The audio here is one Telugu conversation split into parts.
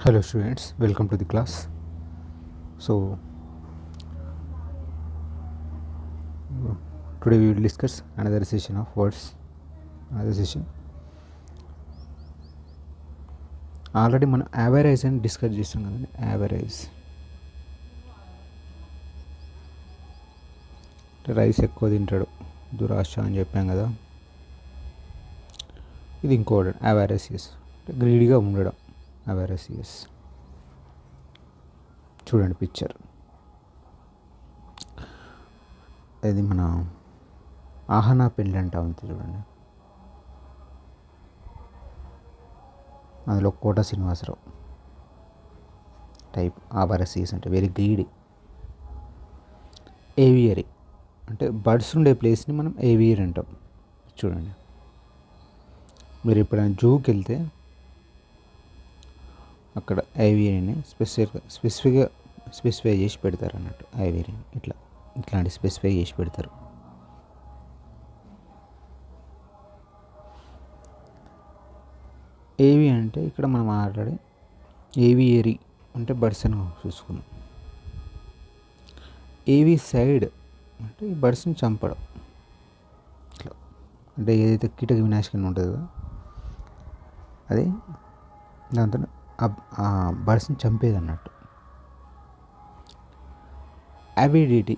Hello students, welcome to the class. So today we will discuss another session of words. Another session. Already మనం యావరేజ్ అని డిస్కస్ చేస్తాం కదండి. యావరేజ్ రైస్ ఎక్కువ తింటాడు, దురాశ అని చెప్పాం కదా. ఇది ఇంకోటి యావరేసియస్, గ్రీడీగా ఉండడం. యావరేసియస్ చూడండి పిక్చర్. అది మన ఆహనా పెళ్ళి అంటా ఉంది చూడండి. అందులో కోట శ్రీనివాసరావు టైప్. ఆవరేసియస్ అంటే వెరీ గ్రీడీ. ఏవియరీ అంటే బర్డ్స్ ఉండే ప్లేస్ని మనం ఏవియర్ అంటాం. చూడండి, మీరు ఎప్పుడైనా జూకి వెళ్తే అక్కడ ఏవియరీని స్పెసిఫై చేసి పెడతారు అన్నట్టు. ఏవియరీని ఇట్లాంటి స్పెసిఫై చేసి పెడతారు. ఏవి అంటే ఇక్కడ మనం ఆల్రెడీ ఏవియరీ అంటే బర్డ్స్ అని చూసుకున్నాం. ఏవి సైడ్ అంటే ఈ బర్డ్స్ని చంపడం. ఇట్లా అంటే ఏదైతే కీటక వినాశకం ఉంటుందో అది దాంతో ఆ బర్డ్స్ని చంపేది అన్నట్టు. అవిడిటీ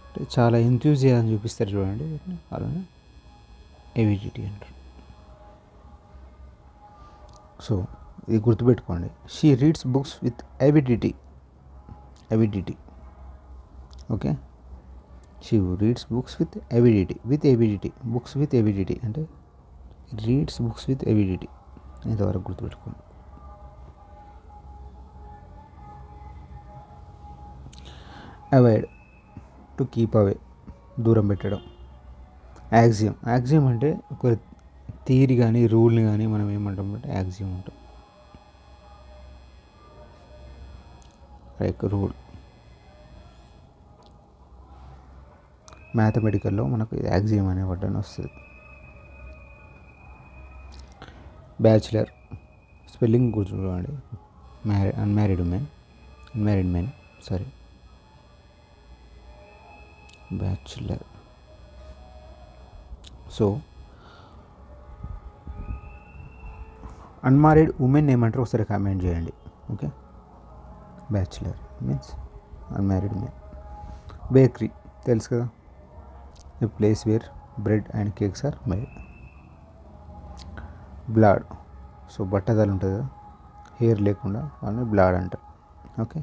అంటే చాలా ఎంతూజియాజం చూపిస్తారు చూడండి, అలానే ఎవిడిటీ అంటారు. సో ఇది గుర్తుపెట్టుకోండి. She reads books with avidity. Okay, she reads books with avidity. Books with avidity అంటే రీడ్స్ బుక్స్ విత్ ఎవిడిటీ. ఇంతవరకు గుర్తుపెట్టుకోండి. అవాయిడ్ టు కీప్ అవే, దూరం పెట్టడం. యాక్సియం అంటే ఒక థియరీ కానీ రూల్ని కానీ మనం ఏమంటాం అంటే యాక్సియం అంటాం. Like rule. మ్యాథమెటికల్లో మనకు యాక్సియం అనే వర్డ్ వస్తుంది. బ్యాచులర్ స్పెల్లింగ్ గుర్తుంచుకోండి. Unmarried men sorry, bachelor. So unmarried women ఏమంటారు ఒకసారి కామెంట్ చేయండి. Okay, bachelor means unmarried men. Bakery తెలుసు కదా, a place where bread and cakes are made. Bald, so బట్టతలు ఉంటుంది కదా, హెయిర్ లేకుండా వాళ్ళని బ్లాడ్ అంటారు. ఓకే,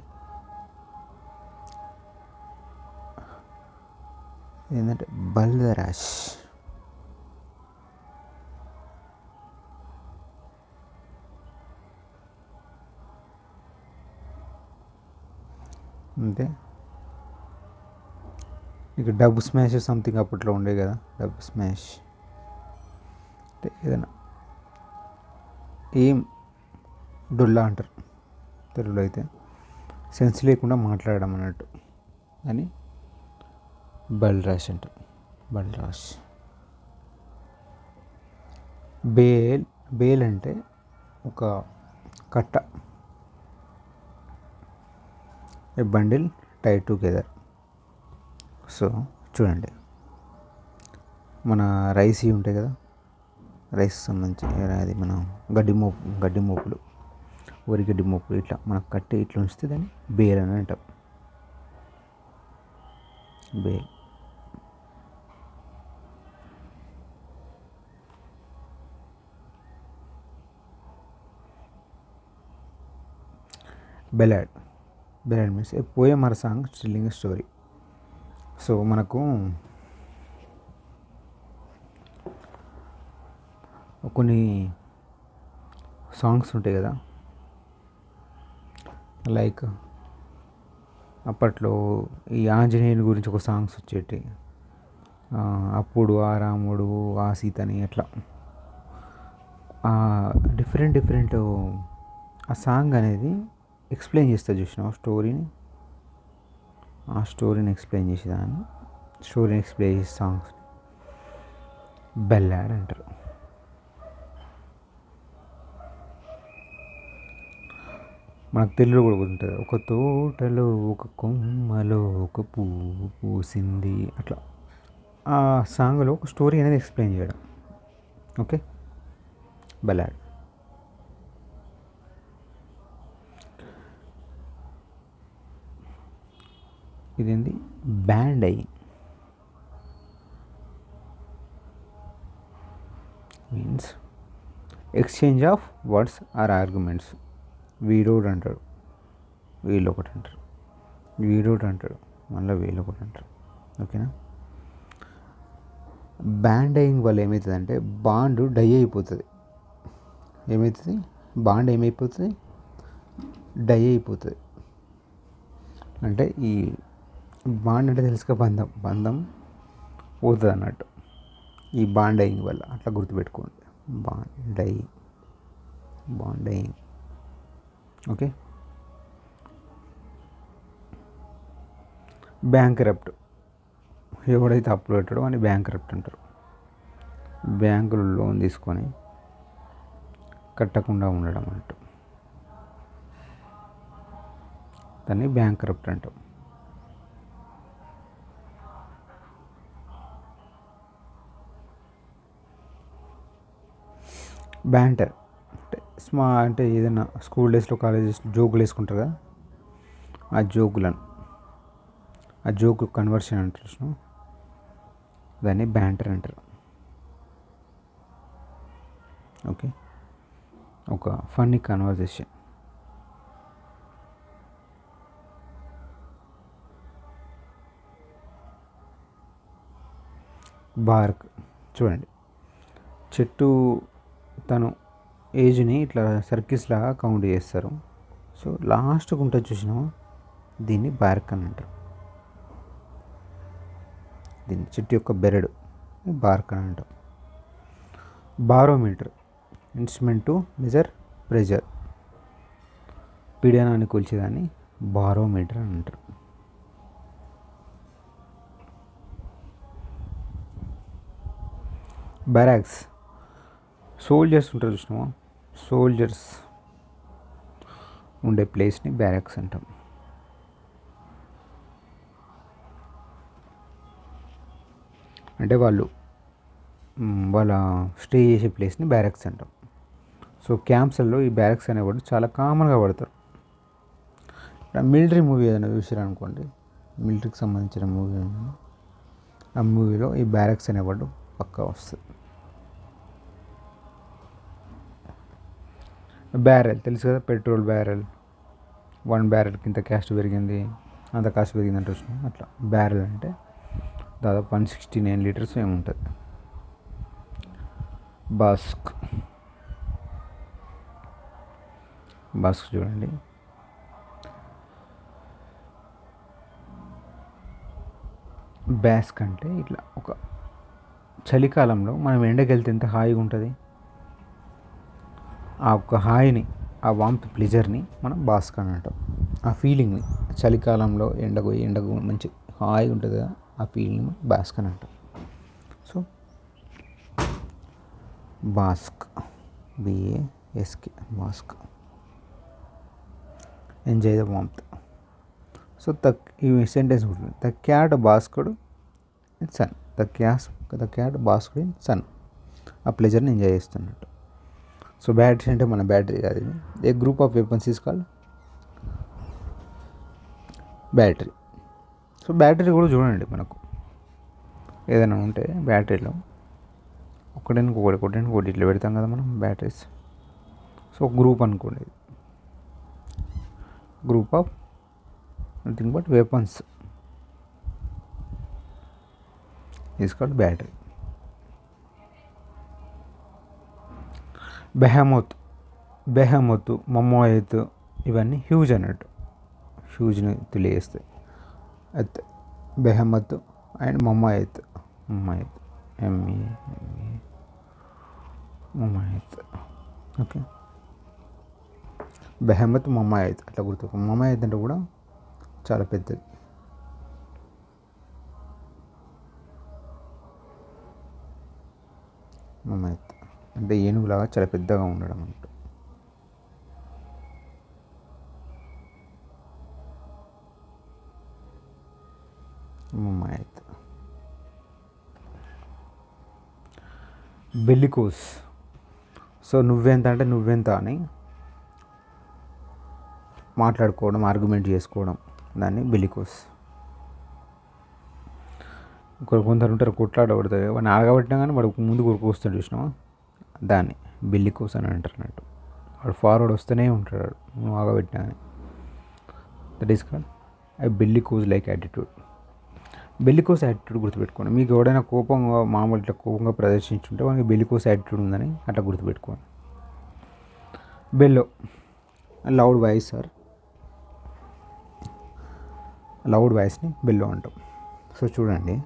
ఏంటంటే బల్దరాష్. అంతే. ఇక డబ్ స్మాష్ సంథింగ్ అప్పట్లో ఉండే కదా, డబ్ స్మాష్ అంటే ఏదైనా ఏం డొల్లా అంటారు తెలుగులో అయితే. సెన్స్ లేకుండా మాట్లాడడం అన్నట్టు అని బల్రాష్ అంటారు. బల్రాష్. బేల్ అంటే ఒక కట్ట, a bundle tie together. So చూడండి, మన రైస్ ఉంటాయి కదా, రైస్ సంబంధించి అది మనం గడ్డి మోపులు, వరి గడ్డి మోపులు ఇట్లా మనకు కట్టి ఇట్లా ఉంచితే దాన్ని బేల్ అని అంటాం. Bale. Ballad means a poem or song telling a story. So మనకు కొన్ని సాంగ్స్ ఉంటాయి కదా, లైక్ అప్పట్లో ఈ ఆంజనేయుని గురించి ఒక సాంగ్స్ వచ్చేటి. అప్పుడు ఆ రాముడు ఆ సీతని అట్లా డిఫరెంట్ ఆ సాంగ్ అనేది ఎక్స్ప్లెయిన్ చేస్తుంది చూసినావు స్టోరీని ఎక్స్ప్లెయిన్ చేసేదాన్ని. స్టోరీని ఎక్స్ప్లెయిన్ చేసే సాంగ్స్ బెల్లాడ్ అంటారు. మనకు తెలుగులో కూడా ఉంటుంది, ఒక తోటలో ఒక కొమ్మలో ఒక పువ్వు పూసింది అట్లా. ఆ సాంగ్లో ఒక స్టోరీ అనేది ఎక్స్ప్లెయిన్ చేయడం. Okay, ballad. ఇదేంది బ్యాండ్ అయ్యి means exchange of words or arguments. వీడోడు అంటాడు, వీళ్ళు ఒకటి అంటారు, వీడోడు అంటాడు, మళ్ళీ వీళ్ళు ఒకటి అంటారు. ఓకేనా. బ్యాండ్ అయ్యింగ్ వల్ల ఏమవుతుందంటే బాండ్ డై అయిపోతుంది. ఏమవుతుంది, బాండ్ ఏమైపోతుంది, డై అయిపోతుంది. అంటే ఈ బాండ్ అంటే తెలుసుగా, బంధం, బంధం పోతుంది అన్నట్టు ఈ బాండ్ అయ్యింగ్ వల్ల. అట్లా గుర్తుపెట్టుకోండి, బాండ్ అయ్యింగ్, బాండ్ అయ్యింగ్. ఓకే. బ్యాంక్రప్ట్, ఎవడైతే అప్పులు కట్టాడో అని బ్యాంక్రప్ట్ అంటారు. బ్యాంకులు లోన్ తీసుకొని కట్టకుండా ఉండడం అన్నట్టు, దాన్ని బ్యాంక్రప్ట్ అంటాం. బ్యాంటర్ అంటే ఏదైనా స్కూల్ డేస్లో కాలేజెస్లో జోకులు వేసుకుంటారు కదా, ఆ జోకులను, ఆ జోకు కన్వర్షన్ అంటారు, దాన్ని బ్యాంటర్ అంటారు. ఓకే, ఒక ఫన్నీ కన్వర్జేషన్. బార్క్, చూడండి, చెట్టు తను ఏజ్ని ఇట్లా సర్కిల్స్లాగా కౌంట్ చేస్తారు. సో లాస్ట్కి ఉంటుంది చూసినాము, దీన్ని బార్క్ అని అంటారు. దీన్ని చెట్టు యొక్క బెరడు బార్క్ అని అంటాం. Barometer, instrument to measure pressure, పీడనాన్ని కొలిచేదాన్ని బారోమీటర్ అని అంటారు. బ్యారాక్స్, సోల్జర్స్ ఉంటారు చూసినామా, సోల్జర్స్ ఉండే ప్లేస్ని బ్యారాక్స్ అంటాం. అంటే వాళ్ళ స్టే చేసే ప్లేస్ని బ్యారక్స్ అంటాం. సో క్యాంప్స్లలో ఈ బ్యారక్స్ అనేవాడు చాలా కామన్గా పడతారు. మిలిటరీ మూవీ ఏదైనా చూసారు అనుకోండి, మిలిటరీకి సంబంధించిన మూవీ, ఆ మూవీలో ఈ బ్యారక్స్ అనేవాడు పక్కా వస్తుంది. బ్యారెల్ తెలుసు కదా, పెట్రోల్ బ్యారెల్, 1 బ్యారెల్కి ఇంత కాస్ట్ పెరిగింది, అంత కాస్ట్ పెరిగింది అంటే వచ్చినాం. అట్లా బ్యారెల్ అంటే దాదాపు 169 లీటర్స్ ఏముంటుంది. బాస్క్, బాస్క్ చూడండి, బాస్క్ అంటే ఇట్లా ఒక చలికాలంలో మనం ఎండకి వెళ్తే ఎంత హాయిగా ఉంటుంది, ఆ ఒక్క హాయిని, ఆ వామ్త్ ప్లెజర్ని మనం బాస్క్ అని అంటాం. ఆ ఫీలింగ్ని, చలికాలంలో ఎండకు మంచి హాయిగా ఉంటుంది కదా, ఆ ఫీలింగ్ని బాస్క్ అని అంటాం. So bask, BASK, bask, enjoy the warmth. So ఈ సెంటెన్స్ ఉంటుంది, the cat basked in sun, the cat basked in sun, ఆ ప్లెజర్ని ఎంజాయ్ చేస్తున్నట్టు. సో బ్యాటరీ అంటే మన బ్యాటరీ కాదు ఇది. A group of weapons is called battery. So battery కూడా చూడండి, మనకు ఏదైనా ఉంటే బ్యాటరీలో ఒకటి ఇట్లా పెడతాం కదా మనం బ్యాటరీస్. సో గ్రూప్ అనుకోండి, group of nothing but weapons is called battery. Behemoth, mammoth, ఇవన్నీ హ్యూజ్ అన్నట్టు, హ్యూజ్ని తెలియజేస్తాయి. అయితే behemoth and mammoth, ME, mammoth. Okay, behemoth, mammoth అట్లా గుర్తు. మమ్మాయత్ అంటే కూడా చాలా పెద్దది. మమ్మాయత్ అంటే ఏనుగులాగా చాలా పెద్దగా ఉండడం అన్నట్టు. ముమ్మాయిత్. బెల్లికోస్. సో నువ్వెంత అంటే నువ్వెంత అని మాట్లాడుకోవడం, ఆర్గ్యుమెంట్ చేసుకోవడం, దాన్ని బెల్లికోస్. కొందరు ఉంటారు కొట్లాడబడతారు, వాడిని ఆగబట్టినా కానీ వాడు ముందు కొరకు చూసినావా, దాన్ని బెల్లికోస్ అని అంటారు అన్నట్టు. వాడు ఫార్వర్డ్ వస్తూనే ఉంటాడు నువ్వు ఆగబెట్టినా కానీ. That is called I bellicose like attitude. Bellicose attitude గుర్తుపెట్టుకోండి. మీకు ఎవడైనా కోపంగా మామూలు ఇట్లా కోపంగా ప్రదర్శించుంటే వానికి బెల్లికోస్ యాటిట్యూడ్ ఉందని అట్లా గుర్తుపెట్టుకోండి. Bellow loud voice sir, loud వాయిస్ని బెల్లో అంటాం. సో చూడండి,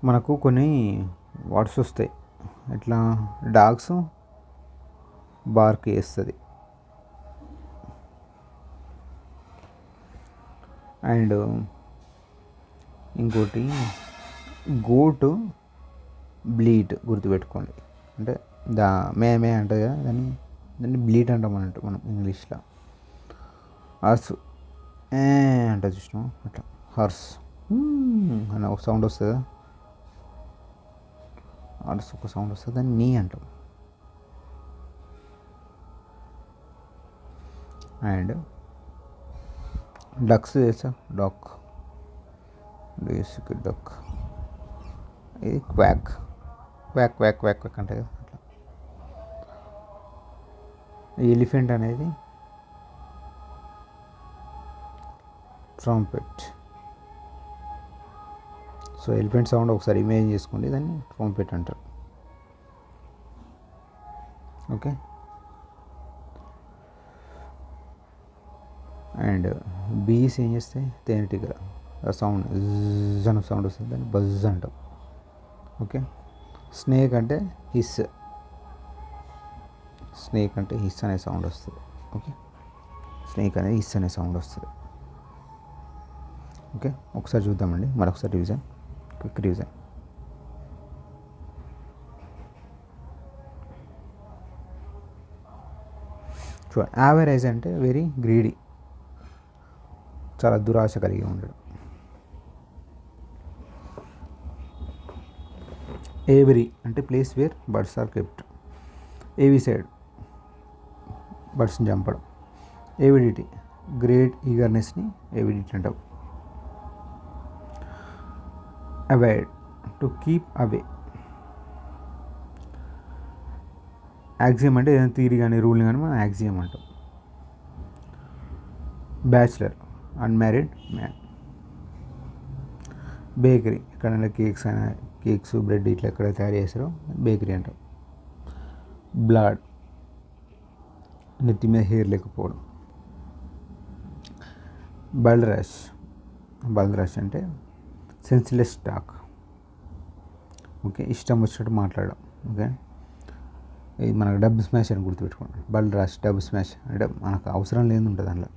మనకు కొన్ని వర్డ్స్ వస్తాయి. ఇట్లా డాగ్స్ బార్క్ చేస్తుంది, అండ్ ఇంకోటి గోటు బ్లీట్ గుర్తుపెట్టుకోండి. అంటే మే అంటుంది కదా, దాన్ని బ్లీట్ అంటాం అన్నట్టు మనం ఇంగ్లీష్లో. హర్స్ అంటే చూసినాం అట్లా, హర్స్ అని ఒక సౌండ్ వస్తుంది కదా, హర్స్ ఒక సౌండ్ వస్తుంది, దాన్ని నీ అంటాం. అండ్ డక్స్ చేసా, డాక్ బేసిక్ డక్, ఇది quack quack quack quack quack అంటే కదా అట్లా. ఎలిఫెంట్ అనేది ట్రంపెట్. సో ఎలిఫెంట్ సౌండ్ ఒకసారి ఇమేజ్ చేసుకోండి, దాన్ని ట్రంపెట్ అంటారు. ఓకే. అండ్ బీస్ ఏం చేస్తాయి, తేనెటీగల సౌండ్ జిజ్ అనే సౌండ్ వస్తుంది, దాన్ని బజ్ అంటాం. ఓకే. స్నేక్ అంటే హిస్, స్నేక్ అంటే హిస్ అనే సౌండ్ వస్తుంది. ఓకే, స్నేక్ అనేది హిస్ అనే సౌండ్ వస్తుంది. ఓకే, ఒకసారి చూద్దామండి, మరొకసారి రివిజన్, క్విక్ రివిజన్. చూడండి, యావరేజ్ అంటే వెరీ గ్రీడీ, చాలా దురాశ కలిగి ఉండడం. ఏవరీ అంటే place where birds are kept. Avicide బర్డ్స్ని చంపడం. ఏవిడిటీ గ్రేట్ ఈగర్నెస్ని ఏవిడిటీ అంటాం. Avoid to keep away. Axiom అంటే ఏదైనా థియరీ కానీ రూల్ని కానీ మనం యాక్సియం అంటాం. Bachelor unmarried man. బేకరీ ఎక్కడైనా కేక్స్ బ్రెడ్ ఇట్లా ఎక్కడ తయారు చేస్తారో బేకరీ అంటాం. బ్లడ్ నెత్తి మీద హెయిర్ లేకపోవడం. బల్రష్ అంటే సెన్స్లెస్ టాక్. ఓకే, ఇష్టం వచ్చినట్టు మాట్లాడడం. ఓకే, ఇది మనకు డబ్ స్మాష్ అని గుర్తుపెట్టుకోండి. బల్రష్ డబ్ స్మాష్ అంటే మనకు అవసరం లేని ఉంటుంది అందులో.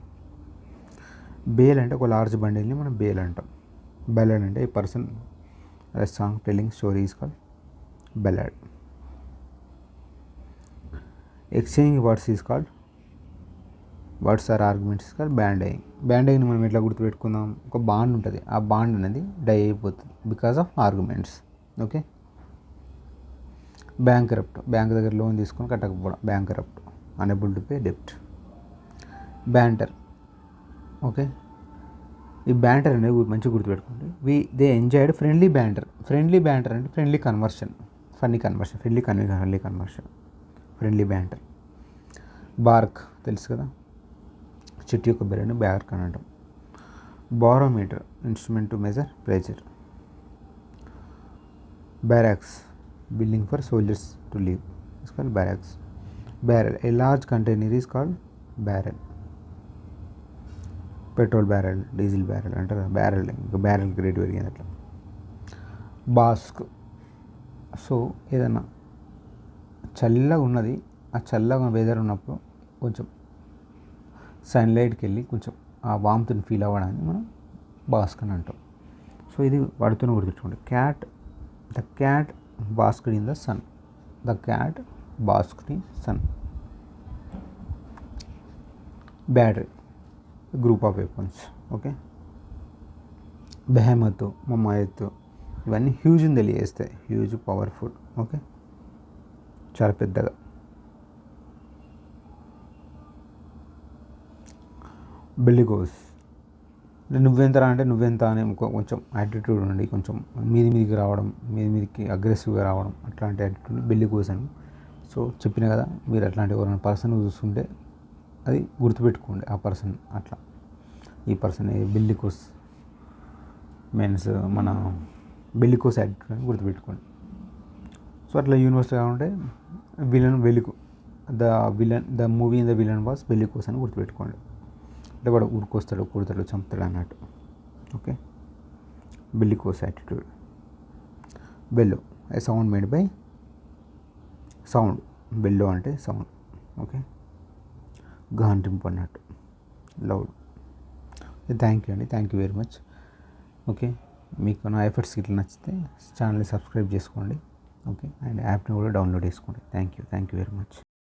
బేల్ అంటే ఒక లార్జ్ బండిల్ని మనం బేల్ అంటాం. బెలడ్ అంటే a person song telling story is called ballad. Exchanging words is called words or arguments is called bandying. బ్యాండయింగ్ని మనం ఎట్లా గుర్తుపెట్టుకుందాం, ఒక బాండ్ ఉంటుంది, ఆ బాండ్ అనేది డై అయిపోతుంది because of arguments. Okay. Bankrupt bank దగ్గర లోన్ తీసుకొని కట్టకపోవడం, బ్యాంకరప్ట్ అనేబుల్ టు పే డెప్ట్. బ్యాంటర్. ఓకే, ఈ బ్యాంటర్ అనేది మంచిగా గుర్తుపెట్టుకోండి. They enjoyed friendly banter. Friendly banter అంటే friendly conversion, funny conversion, friendly conversion, friendly banter. Bark తెలుసు కదా, చెట్టు యొక్క బెరడుని బార్క్ అని అంటాం. Barometer instrument to measure pressure. Barracks building for soldiers to live is called barracks. Barrel a large container is called barrel. Petrol barrel, diesel barrel అంటారు. బ్యారెల్ ఇంకా బ్యారెల్ రేట్ పెరిగింది అట్లా. బాస్క్. సో ఏదన్నా చల్లగా ఉన్నది, ఆ చల్లగా వెదర్ ఉన్నప్పుడు కొంచెం సన్లైట్కి వెళ్ళి కొంచెం ఆ వామ్త్ని ఫీల్ అవ్వడానికి మనం బాస్క్ అని అంటాం. సో ఇది వాడుతూనే గుర్తుంచుకోండి. The cat basked in the sun. The cat basked in sun. Battery group of weapons. Okay, behemoth, mammoth, ఇవన్నీ హ్యూజ్ని తెలియజేస్తాయి. Huge, powerful. ఓకే, చాలా పెద్దగా. బెల్లిగోస్, నువ్వెంతరా అంటే నువ్వెంత అని కొంచెం యాటిట్యూడ్ ఉండి, కొంచెం మీదికి రావడం, మీదికి అగ్రెసివ్గా రావడం, అట్లాంటి యాటిట్యూడ్ బెల్లిగోస్ అని. సో చెప్పిన కదా, మీరు అట్లాంటి ఎవరైనా పర్సన్ చూస్తుంటే అది గుర్తుపెట్టుకోండి, ఆ పర్సన్ అట్లా. ఈ పర్సన్ బెల్లికోస్ మీన్స్ మన బెల్లికోస్ యాటిట్యూడ్ అని గుర్తుపెట్టుకోండి. సో అట్లా యూనివర్స్ కావాలంటే the movie in the villain was bellicose అని గుర్తుపెట్టుకోండి. అంటే వాడు ఉరికొస్తాడు, కొడతాడు, చంపుతాడు అన్నట్టు. Okay, bellicose attitude. Bellow, a sound made by sound. Bellow అంటే సౌండ్. ఓకే, గాంటింపు అన్నట్టు, లౌడ్. థ్యాంక్ యూ అండి, thank you very much. Okay, మీకు నా ఎఫర్ట్స్ ఇట్లా నచ్చితే ఛానల్ని సబ్స్క్రైబ్ చేసుకోండి. ఓకే, అండ్ యాప్ని కూడా డౌన్లోడ్ చేసుకోండి. Thank you very much.